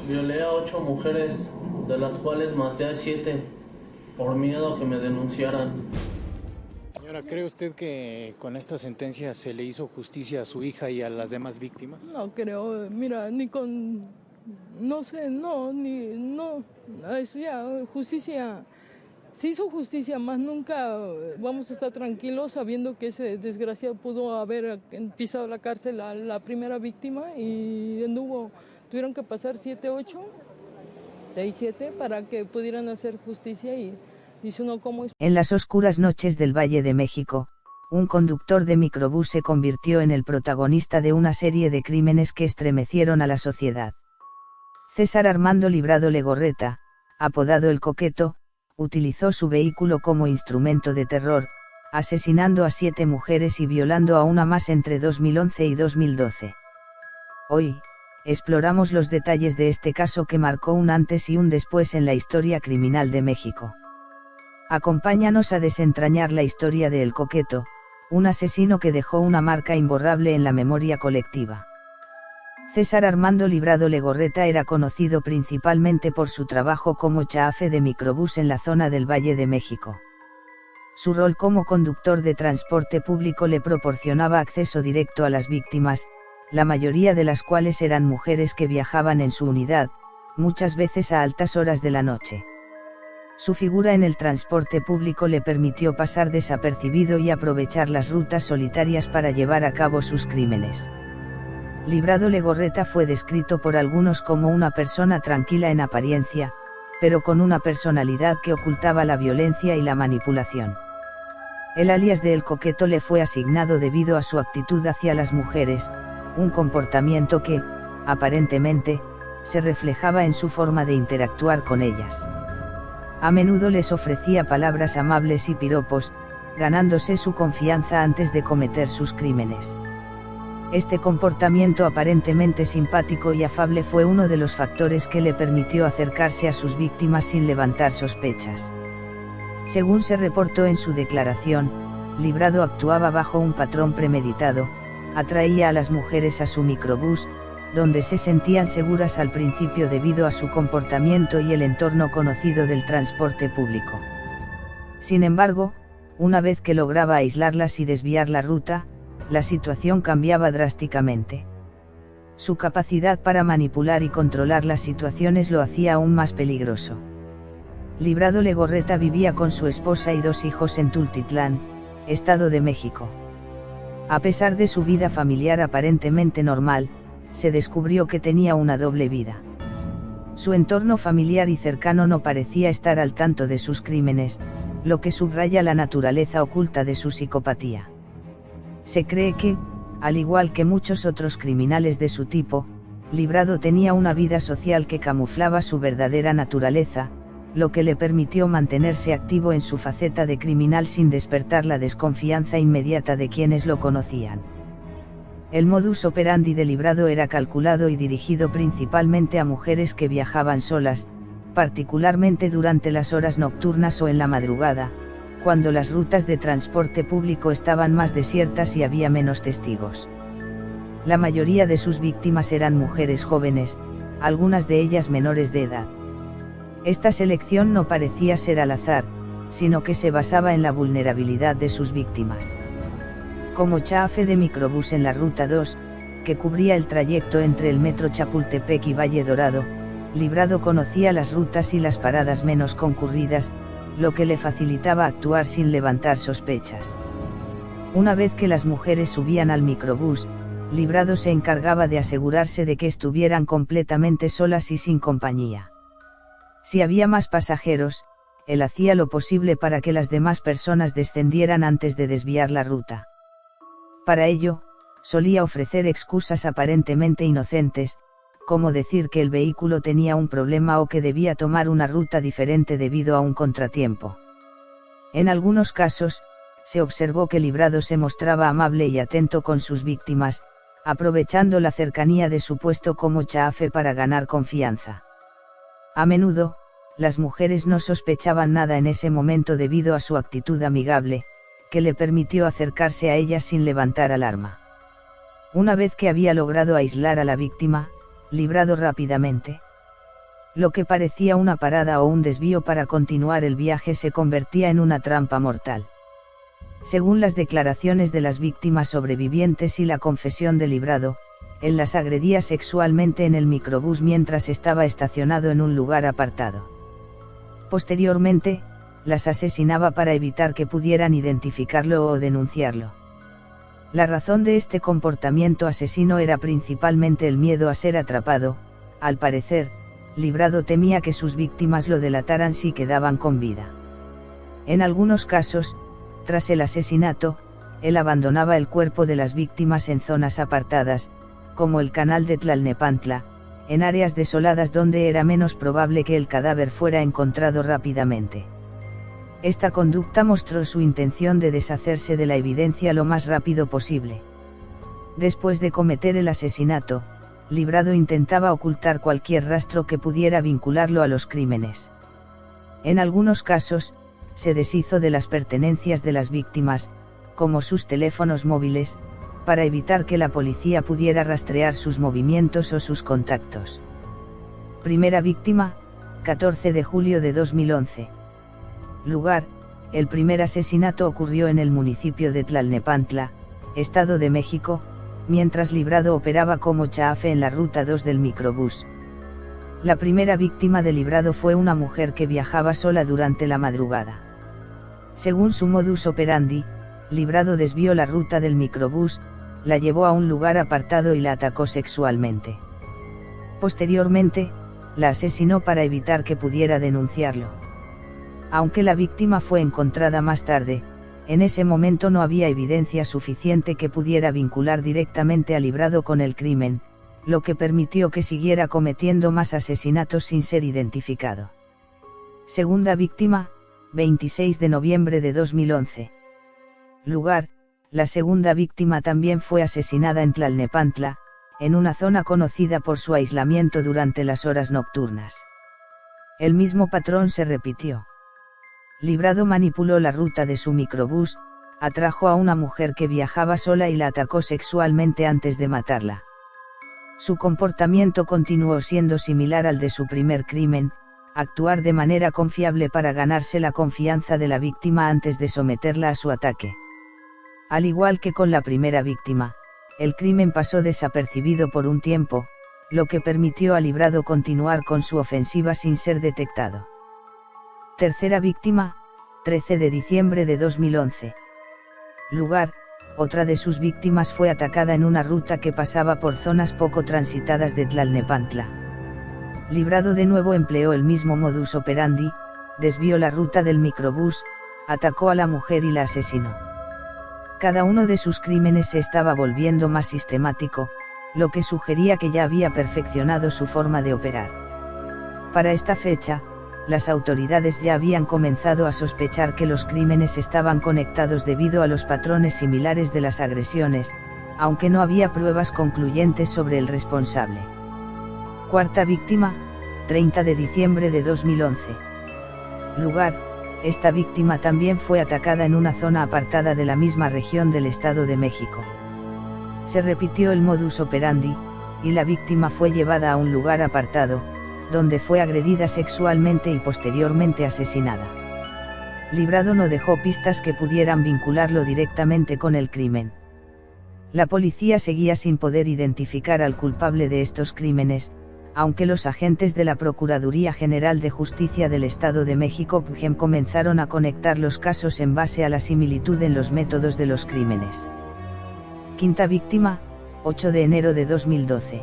Violé a 8 mujeres, de las cuales maté a 7 por miedo a que me denunciaran. Señora, ¿cree usted que con esta sentencia se le hizo justicia a su hija y a las demás víctimas? No creo, mira, ni con, no sé, no, ya, justicia, se hizo justicia, más nunca vamos a estar tranquilos sabiendo que ese desgraciado pudo haber pisado la cárcel a la primera víctima y tuvieron que pasar 7, 8, 6, 7 para que pudieran hacer justicia y dice uno cómo es. En las oscuras noches del Valle de México, un conductor de microbús se convirtió en el protagonista de una serie de crímenes que estremecieron a la sociedad. César Armando Librado Legorreta, apodado El Coqueto, utilizó su vehículo como instrumento de terror, asesinando a 7 mujeres y violando a una más entre 2011 y 2012. Hoy, exploramos los detalles de este caso que marcó un antes y un después en la historia criminal de México. Acompáñanos a desentrañar la historia de El Coqueto, un asesino que dejó una marca imborrable en la memoria colectiva. César Armando Librado Legorreta era conocido principalmente por su trabajo como chafe de microbús en la zona del Valle de México. Su rol como conductor de transporte público le proporcionaba acceso directo a las víctimas, la mayoría de las cuales eran mujeres que viajaban en su unidad, muchas veces a altas horas de la noche. Su figura en el transporte público le permitió pasar desapercibido y aprovechar las rutas solitarias para llevar a cabo sus crímenes. Librado Legorreta fue descrito por algunos como una persona tranquila en apariencia, pero con una personalidad que ocultaba la violencia y la manipulación. El alias de El Coqueto le fue asignado debido a su actitud hacia las mujeres, un comportamiento que, aparentemente, se reflejaba en su forma de interactuar con ellas. A menudo les ofrecía palabras amables y piropos, ganándose su confianza antes de cometer sus crímenes. Este comportamiento aparentemente simpático y afable fue uno de los factores que le permitió acercarse a sus víctimas sin levantar sospechas. Según se reportó en su declaración, Librado actuaba bajo un patrón premeditado, atraía a las mujeres a su microbús, donde se sentían seguras al principio debido a su comportamiento y el entorno conocido del transporte público. Sin embargo, una vez que lograba aislarlas y desviar la ruta, la situación cambiaba drásticamente. Su capacidad para manipular y controlar las situaciones lo hacía aún más peligroso. Librado Legorreta vivía con su esposa y 2 hijos en Tultitlán, Estado de México. A pesar de su vida familiar aparentemente normal, se descubrió que tenía una doble vida. Su entorno familiar y cercano no parecía estar al tanto de sus crímenes, lo que subraya la naturaleza oculta de su psicopatía. Se cree que, al igual que muchos otros criminales de su tipo, Librado tenía una vida social que camuflaba su verdadera naturaleza, lo que le permitió mantenerse activo en su faceta de criminal sin despertar la desconfianza inmediata de quienes lo conocían. El modus operandi de Librado era calculado y dirigido principalmente a mujeres que viajaban solas, particularmente durante las horas nocturnas o en la madrugada, cuando las rutas de transporte público estaban más desiertas y había menos testigos. La mayoría de sus víctimas eran mujeres jóvenes, algunas de ellas menores de edad. Esta selección no parecía ser al azar, sino que se basaba en la vulnerabilidad de sus víctimas. Como chafe de microbús en la Ruta 2, que cubría el trayecto entre el metro Chapultepec y Valle Dorado, Librado conocía las rutas y las paradas menos concurridas, lo que le facilitaba actuar sin levantar sospechas. Una vez que las mujeres subían al microbús, Librado se encargaba de asegurarse de que estuvieran completamente solas y sin compañía. Si había más pasajeros, él hacía lo posible para que las demás personas descendieran antes de desviar la ruta. Para ello, solía ofrecer excusas aparentemente inocentes, como decir que el vehículo tenía un problema o que debía tomar una ruta diferente debido a un contratiempo. En algunos casos, se observó que Librado se mostraba amable y atento con sus víctimas, aprovechando la cercanía de su puesto como chafe para ganar confianza. A menudo, las mujeres no sospechaban nada en ese momento debido a su actitud amigable, que le permitió acercarse a ellas sin levantar alarma. Una vez que había logrado aislar a la víctima, Librado rápidamente Lo que parecía una parada o un desvío para continuar el viaje se convertía en una trampa mortal. Según las declaraciones de las víctimas sobrevivientes y la confesión de Librado, él las agredía sexualmente en el microbús mientras estaba estacionado en un lugar apartado. Posteriormente, las asesinaba para evitar que pudieran identificarlo o denunciarlo. La razón de este comportamiento asesino era principalmente el miedo a ser atrapado. Al parecer, Librado temía que sus víctimas lo delataran si quedaban con vida. En algunos casos, tras el asesinato, él abandonaba el cuerpo de las víctimas en zonas apartadas, como el canal de Tlalnepantla, en áreas desoladas donde era menos probable que el cadáver fuera encontrado rápidamente. Esta conducta mostró su intención de deshacerse de la evidencia lo más rápido posible. Después de cometer el asesinato, Librado intentaba ocultar cualquier rastro que pudiera vincularlo a los crímenes. En algunos casos, se deshizo de las pertenencias de las víctimas, como sus teléfonos móviles, para evitar que la policía pudiera rastrear sus movimientos o sus contactos. Primera víctima, 14 de julio de 2011. Lugar, el primer asesinato ocurrió en el municipio de Tlalnepantla, Estado de México, mientras Librado operaba como chafe en la ruta 2 del microbús. La primera víctima de Librado fue una mujer que viajaba sola durante la madrugada. Según su modus operandi, Librado desvió la ruta del microbús, la llevó a un lugar apartado y la atacó sexualmente. Posteriormente, la asesinó para evitar que pudiera denunciarlo. Aunque la víctima fue encontrada más tarde, en ese momento no había evidencia suficiente que pudiera vincular directamente a Librado con el crimen, lo que permitió que siguiera cometiendo más asesinatos sin ser identificado. Segunda víctima, 26 de noviembre de 2011. Lugar, la segunda víctima también fue asesinada en Tlalnepantla, en una zona conocida por su aislamiento durante las horas nocturnas. El mismo patrón se repitió. Librado manipuló la ruta de su microbús, atrajo a una mujer que viajaba sola y la atacó sexualmente antes de matarla. Su comportamiento continuó siendo similar al de su primer crimen, actuar de manera confiable para ganarse la confianza de la víctima antes de someterla a su ataque. Al igual que con la primera víctima, el crimen pasó desapercibido por un tiempo, lo que permitió a Librado continuar con su ofensiva sin ser detectado. Tercera víctima, 13 de diciembre de 2011. Lugar, otra de sus víctimas fue atacada en una ruta que pasaba por zonas poco transitadas de Tlalnepantla. Librado de nuevo empleó el mismo modus operandi, desvió la ruta del microbús, atacó a la mujer y la asesinó. Cada uno de sus crímenes se estaba volviendo más sistemático, lo que sugería que ya había perfeccionado su forma de operar. Para esta fecha, las autoridades ya habían comenzado a sospechar que los crímenes estaban conectados debido a los patrones similares de las agresiones, aunque no había pruebas concluyentes sobre el responsable. Cuarta víctima, 30 de diciembre de 2011. Lugar, esta víctima también fue atacada en una zona apartada de la misma región del Estado de México. Se repitió el modus operandi, y la víctima fue llevada a un lugar apartado, donde fue agredida sexualmente y posteriormente asesinada. Librado no dejó pistas que pudieran vincularlo directamente con el crimen. La policía seguía sin poder identificar al culpable de estos crímenes, aunque los agentes de la Procuraduría General de Justicia del Estado de México PGEM comenzaron a conectar los casos en base a la similitud en los métodos de los crímenes. Quinta víctima, 8 de enero de 2012.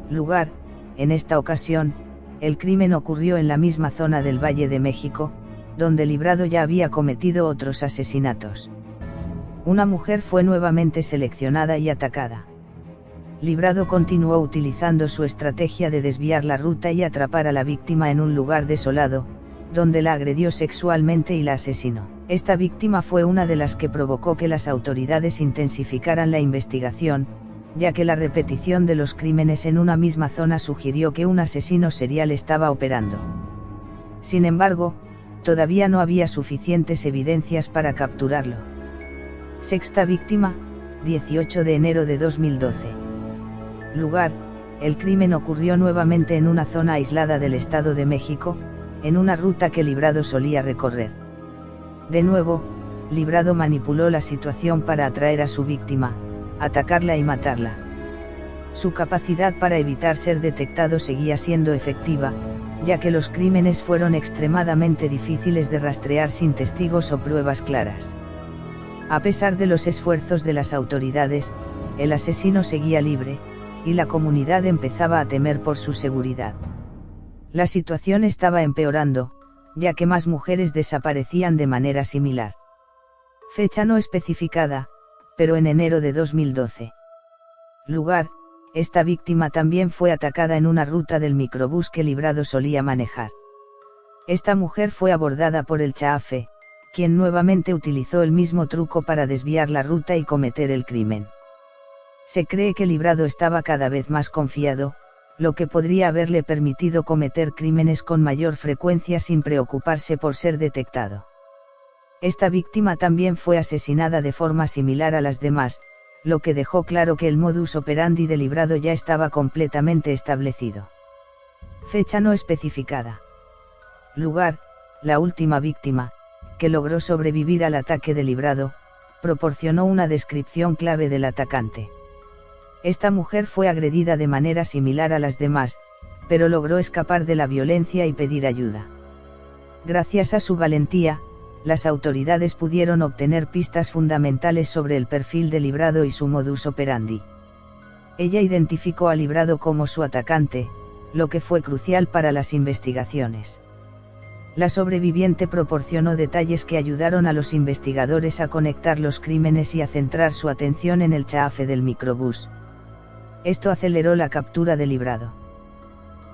Lugar, en esta ocasión, el crimen ocurrió en la misma zona del Valle de México, donde Librado ya había cometido otros asesinatos. Una mujer fue nuevamente seleccionada y atacada. Librado continuó utilizando su estrategia de desviar la ruta y atrapar a la víctima en un lugar desolado, donde la agredió sexualmente y la asesinó. Esta víctima fue una de las que provocó que las autoridades intensificaran la investigación, ya que la repetición de los crímenes en una misma zona sugirió que un asesino serial estaba operando. Sin embargo, todavía no había suficientes evidencias para capturarlo. Sexta víctima, 18 de enero de 2012. Lugar, el crimen ocurrió nuevamente en una zona aislada del Estado de México, en una ruta que Librado solía recorrer. De nuevo, Librado manipuló la situación para atraer a su víctima, atacarla y matarla. Su capacidad para evitar ser detectado seguía siendo efectiva, ya que los crímenes fueron extremadamente difíciles de rastrear sin testigos o pruebas claras. A pesar de los esfuerzos de las autoridades, el asesino seguía libre, y la comunidad empezaba a temer por su seguridad. La situación estaba empeorando, ya que más mujeres desaparecían de manera similar. Fecha no especificada, pero en enero de 2012. Lugar: esta víctima también fue atacada en una ruta del microbús que Librado solía manejar. Esta mujer fue abordada por el chafe, quien nuevamente utilizó el mismo truco para desviar la ruta y cometer el crimen. Se cree que Librado estaba cada vez más confiado, lo que podría haberle permitido cometer crímenes con mayor frecuencia sin preocuparse por ser detectado. Esta víctima también fue asesinada de forma similar a las demás, lo que dejó claro que el modus operandi de Librado ya estaba completamente establecido. Fecha no especificada. Lugar: la última víctima, que logró sobrevivir al ataque de Librado, proporcionó una descripción clave del atacante. Esta mujer fue agredida de manera similar a las demás, pero logró escapar de la violencia y pedir ayuda. Gracias a su valentía, las autoridades pudieron obtener pistas fundamentales sobre el perfil de Librado y su modus operandi. Ella identificó a Librado como su atacante, lo que fue crucial para las investigaciones. La sobreviviente proporcionó detalles que ayudaron a los investigadores a conectar los crímenes y a centrar su atención en el chafe del microbús. Esto aceleró la captura de Librado.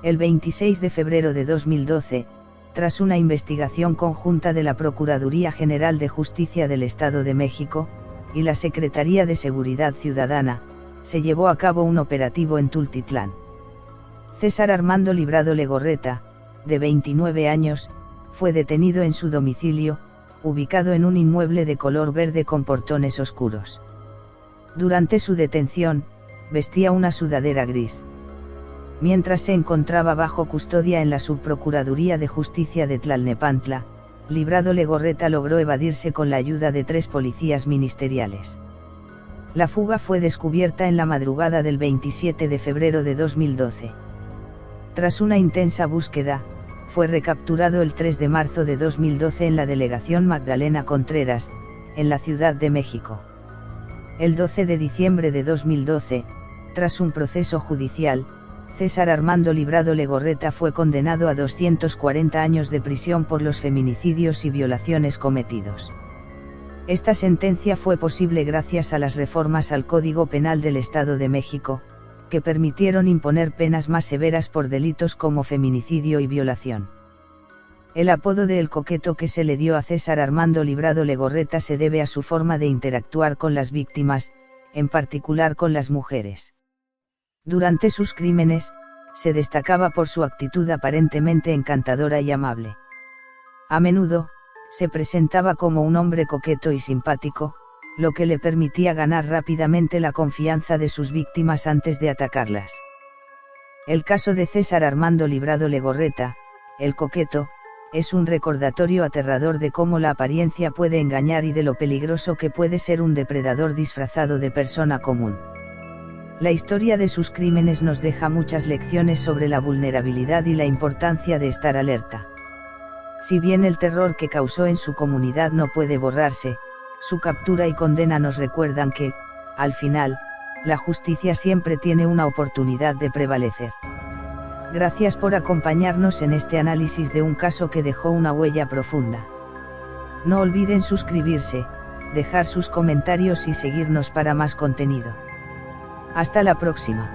El 26 de febrero de 2012, tras una investigación conjunta de la Procuraduría General de Justicia del Estado de México, y la Secretaría de Seguridad Ciudadana, se llevó a cabo un operativo en Tultitlán. César Armando Librado Legorreta, de 29 años, fue detenido en su domicilio, ubicado en un inmueble de color verde con portones oscuros. Durante su detención, vestía una sudadera gris. Mientras se encontraba bajo custodia en la Subprocuraduría de Justicia de Tlalnepantla, Librado Legorreta logró evadirse con la ayuda de 3 policías ministeriales. La fuga fue descubierta en la madrugada del 27 de febrero de 2012. Tras una intensa búsqueda, fue recapturado el 3 de marzo de 2012 en la delegación Magdalena Contreras, en la Ciudad de México. El 12 de diciembre de 2012, tras un proceso judicial, César Armando Librado Legorreta fue condenado a 240 años de prisión por los feminicidios y violaciones cometidos. Esta sentencia fue posible gracias a las reformas al Código Penal del Estado de México, que permitieron imponer penas más severas por delitos como feminicidio y violación. El apodo de El Coqueto que se le dio a César Armando Librado Legorreta se debe a su forma de interactuar con las víctimas, en particular con las mujeres. Durante sus crímenes, se destacaba por su actitud aparentemente encantadora y amable. A menudo, se presentaba como un hombre coqueto y simpático, lo que le permitía ganar rápidamente la confianza de sus víctimas antes de atacarlas. El caso de César Armando Librado Legorreta, El Coqueto, es un recordatorio aterrador de cómo la apariencia puede engañar y de lo peligroso que puede ser un depredador disfrazado de persona común. La historia de sus crímenes nos deja muchas lecciones sobre la vulnerabilidad y la importancia de estar alerta. Si bien el terror que causó en su comunidad no puede borrarse, su captura y condena nos recuerdan que, al final, la justicia siempre tiene una oportunidad de prevalecer. Gracias por acompañarnos en este análisis de un caso que dejó una huella profunda. No olviden suscribirse, dejar sus comentarios y seguirnos para más contenido. Hasta la próxima.